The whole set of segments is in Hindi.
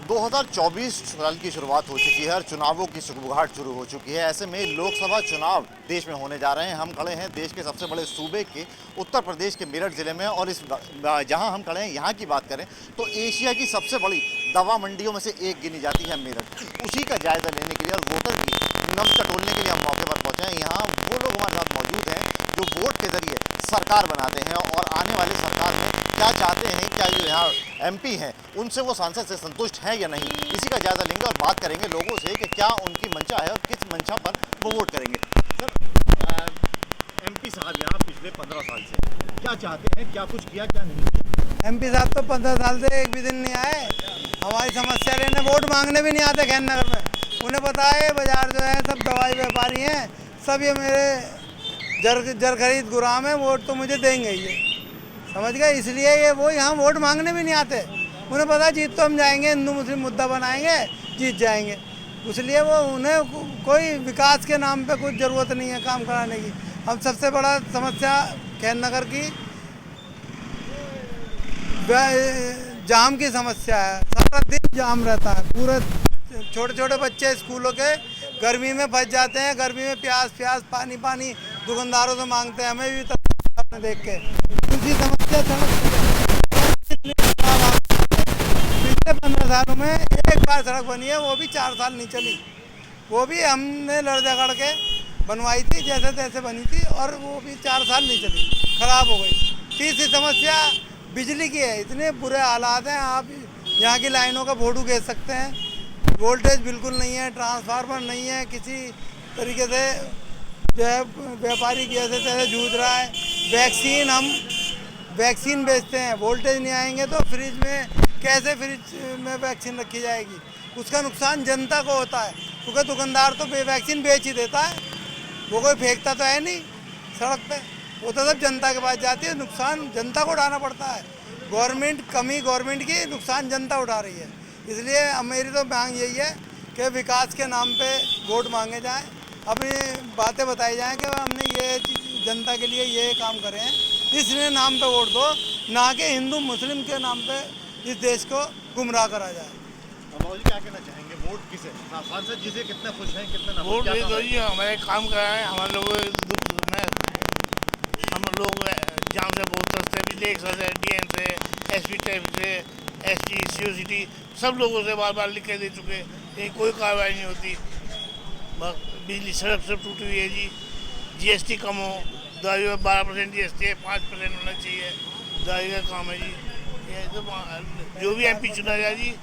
2024 साल की शुरुआत हो चुकी है और चुनावों की सुगबुगाहट शुरू हो चुकी है। ऐसे में लोकसभा चुनाव देश में होने जा रहे हैं। हम खड़े हैं देश के सबसे बड़े सूबे के उत्तर प्रदेश के मेरठ ज़िले में और इस जहां हम खड़े हैं यहाँ की बात करें तो एशिया की सबसे बड़ी दवा मंडियों में से एक गिनी जाती है मेरठ। उसी का जायज़ा लेने के लिए और वोटर की नब्ज़ टटोलने के लिए हम मौके पर पहुँचे हैं। यहाँ वो लोग हमारे साथ मौजूद हैं जो वोट के ज़रिए सरकार बनाते हैं और आने वाली सरकार में क्या चाहते हैं, क्या जो यहाँ एमपी हैं उनसे वो सांसद से संतुष्ट हैं या नहीं, इसी का जायजा लेंगे और बात करेंगे लोगों से कि क्या उनकी मंशा है और किस मंशा पर वो वोट करेंगे। सर, एमपी साहब यहाँ पिछले 15 साल से क्या चाहते हैं, क्या कुछ किया, क्या नहीं? एमपी साहब तो 15 साल से एक भी दिन नहीं आए। हमारी समस्या लेने वोट मांगने भी नहीं आते खैर नगर में। उन्हें पता है बाजार जो है सब दवाई व्यापारी हैं, सब ये मेरे जर खरीद गुलाम है, वोट तो मुझे देंगे ये, समझ गए। इसलिए ये वो यहाँ वोट मांगने भी नहीं आते। उन्हें पता है जीत तो हम जाएंगे, हिंदू मुस्लिम मुद्दा बनाएंगे, जीत जाएंगे। इसलिए वो उन्हें कोई विकास के नाम पे कुछ ज़रूरत नहीं है काम कराने की। हम सबसे बड़ा समस्या खैर नगर की जाम की समस्या है। सारा दिन जाम रहता है। पूरे छोटे छोटे बच्चे स्कूलों के गर्मी में फंस जाते हैं। गर्मी में प्यास पानी दुकानदारों से मांगते हैं। हमें भी देख के दूसरी समस्या पिछले 15 सालों में एक बार सड़क बनी है, वो भी 4 साल नहीं चली। वो भी हमने लड़ झगड़ के बनवाई थी, जैसे तैसे बनी थी और वो भी 4 साल नहीं चली, खराब हो गई। तीसरी समस्या बिजली की है। इतने बुरे हालात हैं, आप यहाँ की लाइनों का फोटो खींच सकते हैं। वोल्टेज बिल्कुल नहीं है, ट्रांसफार्मर नहीं है, किसी तरीके से जो है व्यापारी जैसे तैसे जूझ रहा है। हम वैक्सीन बेचते हैं, वोल्टेज नहीं आएंगे तो फ्रिज में कैसे फ्रिज में वैक्सीन रखी जाएगी? उसका नुकसान जनता को होता है, क्योंकि दुकानदार तो वैक्सीन बेच ही देता है, वो कोई फेंकता तो है नहीं सड़क पे, वो तो सब जनता के पास जाती है। नुकसान जनता को उठाना पड़ता है। गवर्नमेंट की नुकसान जनता उठा रही है। इसलिए मेरी तो मांग यही है कि विकास के नाम पे वोट मांगे जाएं, अपनी बातें बताई जाएं कि हमने ये जनता के लिए ये काम करे हैं, इसलिए नाम पे वोट दो, ना कि हिंदू मुस्लिम के नाम पे इस देश को गुमराह करा जाए। बाबू जी क्या कहना चाहेंगे, वोट किसे, सांसद जी से कितने खुश हैं, कितने नाराज? वोट दे दीजिए, हमारे काम कराए। हमारे लोग हम लोग जाम से बहुत सस्ते भी देख सकते हैं। DN से, SP टैप से, ST COCT सब लोगों से बार लिख के दे चुके, लेकिन कोई कार्रवाई नहीं होती। बस बिजली सड़क सब टूटी हुई है जी। GST कम हो, दवाई में 12% GST है, 5% होना चाहिए। दवाई का काम है जी। ये तो जो भी MP चुना जाए जी,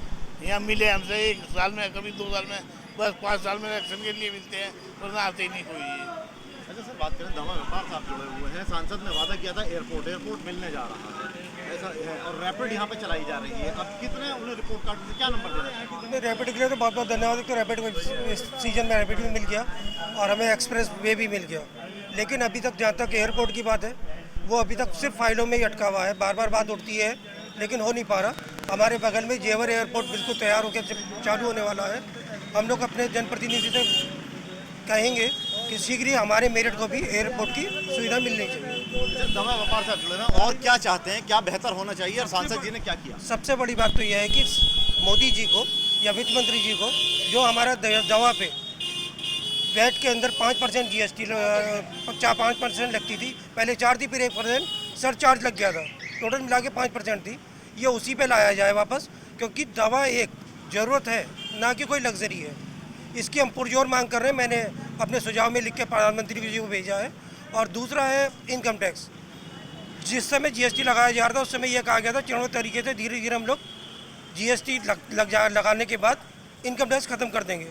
यहाँ मिले हमसे 1 साल में, कभी 2 साल में, बस 5 साल में इलेक्शन के लिए मिलते हैं, वरना आते ही नहीं कोई जी। अच्छा सर, बात करें दवा व्यापार साहब जुड़े हुए हैं। सांसद ने वादा किया था एयरपोर्ट मिलने जा रहा है, ऐसा है, और रैपिड यहाँ पे चलाई जा रही है। अब कितने उन्हें रिपोर्ट कार्ड से क्या नंबर देना चाहिए? रैपिड के लिए तो बहुत बहुत धन्यवाद कि रैपिड इस सीजन में रैपिड भी मिल गया और हमें एक्सप्रेस वे भी मिल गया। लेकिन अभी तक जहाँ तक एयरपोर्ट की बात है, वो अभी तक सिर्फ फाइलों में ही अटका हुआ है। बार बात उठती है लेकिन हो नहीं पा रहा। हमारे बगल में जेवर एयरपोर्ट बिल्कुल तैयार होकर चालू होने वाला है। हम लोग अपने जनप्रतिनिधि से कहेंगे कि शीघ्र ही हमारे मेरठ को भी एयरपोर्ट की सुविधा मिलनी चाहिए। दवा व्यापार से जुड़े ना, और क्या चाहते हैं, क्या बेहतर होना चाहिए और सांसद जी ने क्या किया? सबसे बड़ी बात तो यह है कि मोदी जी को या वित्त मंत्री जी को जो हमारा दवा पे वैट के अंदर 5% GST 5% लगती थी, पहले 4 थी, फिर 1% सरचार्ज लग गया था, टोटल मिला के 5% थी। ये उसी पे लाया जाए वापस, क्योंकि दवा एक ज़रूरत है, ना कि कोई लग्जरी है। इसकी हम पुरजोर मांग कर रहे हैं। मैंने अपने सुझाव में लिख के प्रधानमंत्री जी को भेजा है। और दूसरा है इनकम टैक्स। जिस समय GST लगाया जा रहा था उस समय यह कहा गया था चरणों तरीके से धीरे धीरे हम लोग GST लगाने के बाद इनकम टैक्स ख़त्म कर देंगे,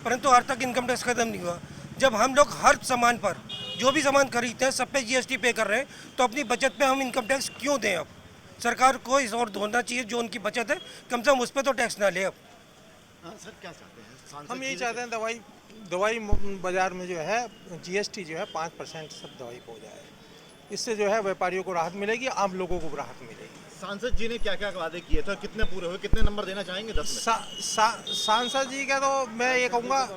परंतु आज तक इनकम टैक्स ख़त्म नहीं हुआ। जब हम लोग हर सामान पर जो भी सामान खरीदते हैं सब पे GST पे कर रहे हैं, तो अपनी बचत पे हम इनकम टैक्स क्यों दें? अब सरकार को इस और होना चाहिए, जो उनकी बचत है कम से कम उस पर तो टैक्स ना ले। अब सर क्या चाहते हैं? हम यही चाहते हैं दवाई बाजार में जो है GST जो है 5% सब दवाई पे हो जाए। इससे जो है व्यापारियों को राहत मिलेगी, आम लोगों को राहत मिलेगी। सांसद जी ने क्या क्या वादे किए थे, कितने पूरे हुए, कितने नंबर देना चाहेंगे? 10 में सांसद जी का तो मैं ये कहूँगा,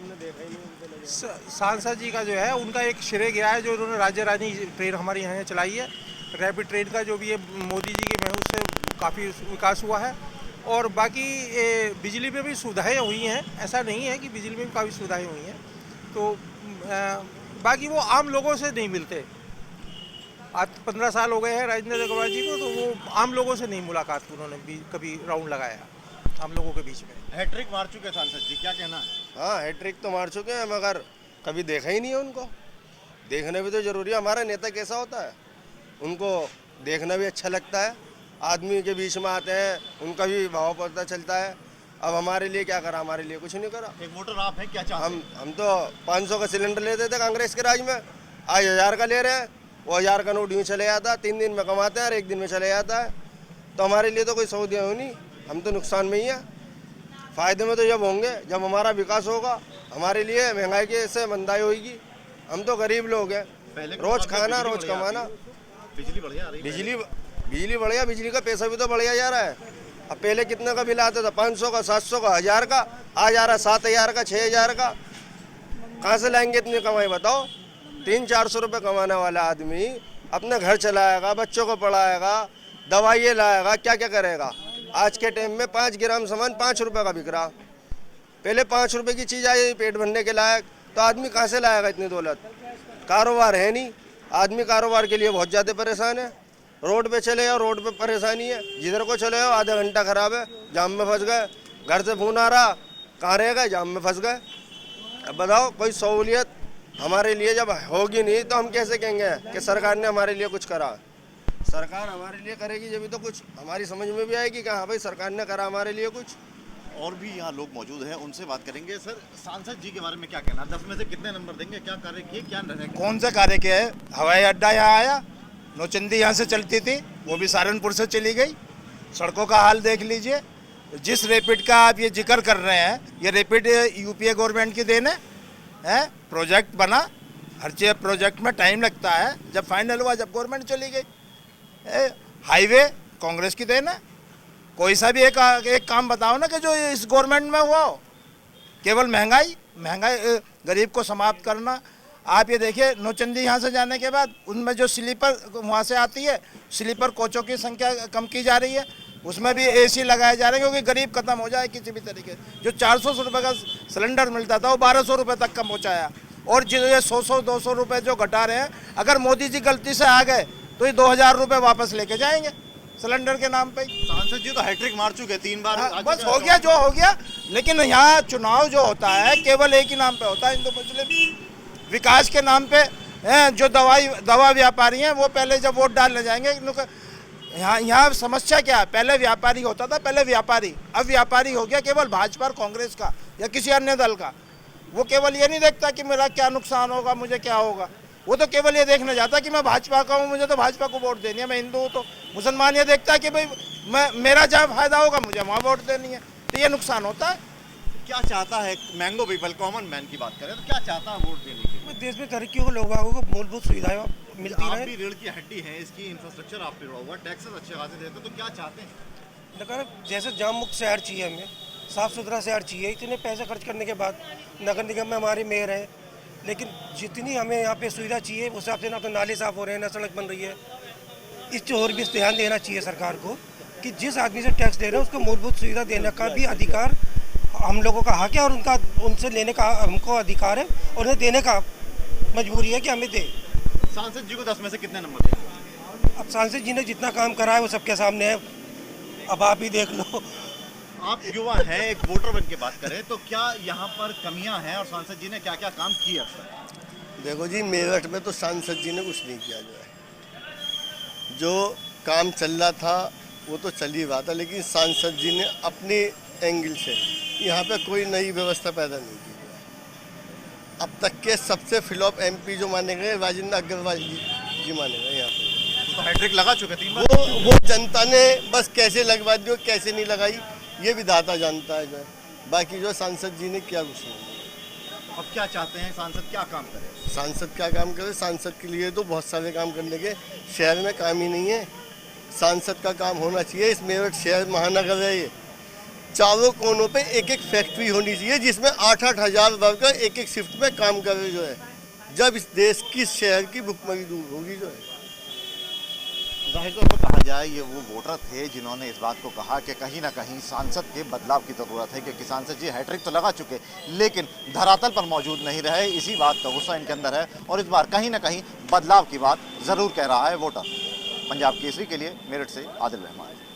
सांसद जी का जो है उनका एक श्रेय गया है जो उन्होंने राज्य रानी ट्रेन हमारे यहाँ चलाई है। रैपिड ट्रेन का जो भी है मोदी जी के महूर से काफ़ी विकास हुआ है। और बाकी बिजली में भी सुविधाएं हुई हैं, ऐसा नहीं है कि बिजली में भी काफ़ी सुविधाएं हुई हैं। तो बाकी वो आम लोगों से नहीं मिलते। आज 15 साल हो गए हैं राजेंद्र अग्रवाल जी को, तो वो आम लोगों से नहीं मुलाकात उन्होंने भी कभी राउंड लगाया आम लोगों के बीच में। हैट्रिक मार चुके सांसद जी, क्या कहना है? हाँ, हैट्रिक तो मार चुके हैं, मगर कभी देखा ही नहीं है उनको। देखना भी तो जरूरी है। हमारा नेता कैसा होता है, उनको देखना भी अच्छा लगता है। आदमी के बीच में आते हैं, उनका भी भाव पता चलता है। अब हमारे लिए क्या करा? हमारे लिए कुछ नहीं करा। एक वोटर आप हैं, क्या चाहते हैं? हम तो 500 का सिलेंडर लेते थे कांग्रेस के राज में, आज 1000 का ले रहे हैं। वो 1000 का नोट यूँ चले जाता है, 3 दिन में कमाते हैं और 1 दिन में चले जाता है। तो हमारे लिए तो कोई सहूलियत हो नहीं, हम तो नुकसान में ही है। फ़ायदे में तो जब होंगे जब हमारा विकास होगा, हमारे लिए महंगाई के से मंदाई होगी। हम तो गरीब लोग हैं, रोज़ खाना रोज़ कमाना। बिजली बढ़िया आ रही है। बिजली बढ़िया, बिजली का पैसा भी तो बढ़िया जा रहा है। अब पहले कितने का बिल आता था? 500 का, 700 का, 1000 का। आज आ रहा 7000 का, 6000 का। कहाँ से लाएंगे इतनी कमाई बताओ? 300-400 रुपये कमाने वाला आदमी अपने घर चलाएगा, बच्चों को पढ़ाएगा, दवाइयाँ लाएगा, क्या क्या करेगा? आज के टाइम में 5 ग्राम सामान 5 रुपये का बिक रहा। पहले 5 रुपये की चीज़ आई पेट भरने के लायक, तो आदमी कहाँ से लाएगा इतनी दौलत? कारोबार है नहीं, आदमी कारोबार के लिए बहुत ज़्यादा परेशान है। रोड पे चले जाओ, रोड पे परेशानी है। जिधर को चले जाओ आधा घंटा खराब है, जाम में फंस गए। घर से फोन आ रहा, कहाँ रह गए? जाम में फंस गए। अब बताओ, कोई सहूलियत हमारे लिए जब होगी नहीं तो हम कैसे कहेंगे कि सरकार ने हमारे लिए कुछ करा? सरकार हमारे लिए करेगी जब तो कुछ हमारी समझ में भी आएगी कि हाँ भाई सरकार ने करा हमारे लिए कुछ। और भी यहाँ लोग मौजूद हैं, उनसे बात करेंगे। सर, सांसद जी के बारे में क्या कहना? 10 में से कितने नंबर देंगे? क्या कार्य किए, क्या नहीं? कौन सा कार्य किया है? हवाई अड्डा यहाँ आया, नौचंदी यहाँ से चलती थी, वो भी सहारनपुर से चली गई। सड़कों का हाल देख लीजिए। जिस रैपिड का आप ये जिक्र कर रहे हैं, ये रैपिड यूपीए गवर्नमेंट की देन है। प्रोजेक्ट बना, हर चीज़ प्रोजेक्ट में टाइम लगता है, जब फाइनल हुआ जब गवर्नमेंट चली गई। हाईवे कांग्रेस की देन है। कोई सा भी एक काम बताओ ना कि जो इस गवर्नमेंट में हुआ हो। केवल महंगाई गरीब को समाप्त करना। आप ये देखिए, नौचंदी यहाँ से जाने के बाद उनमें जो स्लीपर वहाँ से आती है, स्लीपर कोचों की संख्या कम की जा रही है, उसमें भी एसी लगाए जा रहे हैं, क्योंकि गरीब खत्म हो जाए किसी भी तरीके। जो 400 रुपये का सिलेंडर मिलता था वो 1200 रुपये तक कम पहुँचाया। और जो ये 100-200 रुपये जो घटा रहे हैं, अगर मोदी जी गलती से आ गए तो ये 2000 रुपये वापस लेके जाएंगे सिलेंडर के नाम पे। सांसद जी तो हैट्रिक मार चुके 3 बार। बस हो गया जो हो गया। लेकिन यहाँ चुनाव जो होता है केवल एक ही नाम पे होता है, हिंदू मुस्लिम विकास के नाम पे। जो दवा व्यापारी हैं वो पहले जब वोट डालने जाएंगे, यहाँ समस्या क्या है? पहले व्यापारी होता था, पहले व्यापारी, अब व्यापारी हो गया केवल भाजपा और कांग्रेस का या किसी अन्य दल का। वो केवल ये नहीं देखता कि मेरा क्या नुकसान होगा, मुझे क्या होगा। वो तो केवल ये देखने जाता कि मैं भाजपा का हूँ, मुझे तो भाजपा को वोट देनी है। मैं हिंदू हूँ तो मुसलमान ये देखता है कि भाई मेरा जहाँ फायदा होगा मुझे वहाँ वोट देनी है। तो ये नुकसान होता है। क्या चाहता है मैंगो पीपल, कॉमन मैन की बात करें तो क्या चाहता है वोट देने के लिए? देश में तरक्की हो, लोगों को मूलभूत सुविधाएं मिलती आप रहे। भी रीढ़ की हड्डी है, इसकी इंफ्रास्ट्रक्चर आप पे हुआ, टैक्सेस अच्छे खासे देते, तो क्या चाहते हैं? लेकिन जैसे जाम मुक्त शहर चाहिए, हमें साफ़ सुथरा शहर चाहिए। इतने पैसे खर्च करने के बाद नगर निगम में हमारी मेयर है, लेकिन जितनी हमें यहाँ पे सुविधा चाहिए उस हिसाब से ना तो नाले साफ़ हो रहे हैं, ना सड़क बन रही है। इस पर और भी ध्यान देना चाहिए सरकार को कि जिस आदमी से टैक्स दे रहे हैं उसको मूलभूत सुविधा देने का भी अधिकार हम लोगों का हक है, और उनसे लेने का हमको अधिकार है, और उन्हें देने का मजबूरी है कि हमें दे। सांसद जी को 10 में से कितने नंबर देंगे? अब सांसद जी ने जितना काम करा है वो सबके सामने है, अब आप ही देख लो। आप युवा हैं, एक वोटर बन के बात करें तो क्या यहाँ पर कमियां हैं और सांसद जी ने क्या क्या काम किए अब तक? देखो जी, मेरठ में तो सांसद जी ने कुछ नहीं किया। जो काम चल रहा था वो तो चल ही रहा था, लेकिन सांसद जी ने अपने एंगल से यहाँ पे कोई नई व्यवस्था पैदा नहीं की। अब तक के सबसे फ्लॉप एमपी जो माने गए राजेंद्र अग्रवाल जी माने गए यहाँ पे। तो हैट्रिक लगा चुके 3 बार। वो जनता ने बस कैसे लगवा दी, कैसे नहीं लगाई ये विधाता जानता है। जो है बाकी जो सांसद जी ने किया कुछ नहीं। अब क्या चाहते हैं सांसद, क्या काम करें? सांसद क्या काम करे? सांसद के लिए तो बहुत सारे काम करने के, शहर में काम ही नहीं है। सांसद का काम होना चाहिए, इस मेरठ शहर महानगर है, ये चारों कोनों पे एक एक फैक्ट्री होनी चाहिए जिसमें 8-8 हज़ार वर्कर एक एक शिफ्ट में काम करे। जो है जब इस देश की शहर की भुखमरी दूर होगी। जो है जाहिर तौर पर कहा जाए ये वो वोटर थे जिन्होंने इस बात को कहा कि कहीं ना कहीं सांसद के बदलाव की ज़रूरत है, क्योंकि सांसद जी हैट्रिक तो लगा चुके लेकिन धरातल पर मौजूद नहीं रहे। इसी बात का गुस्सा इनके अंदर है और इस बार कहीं ना कहीं बदलाव की बात ज़रूर कह रहा है वोटर। पंजाब केसरी के लिए मेरठ से आदिल रहमान।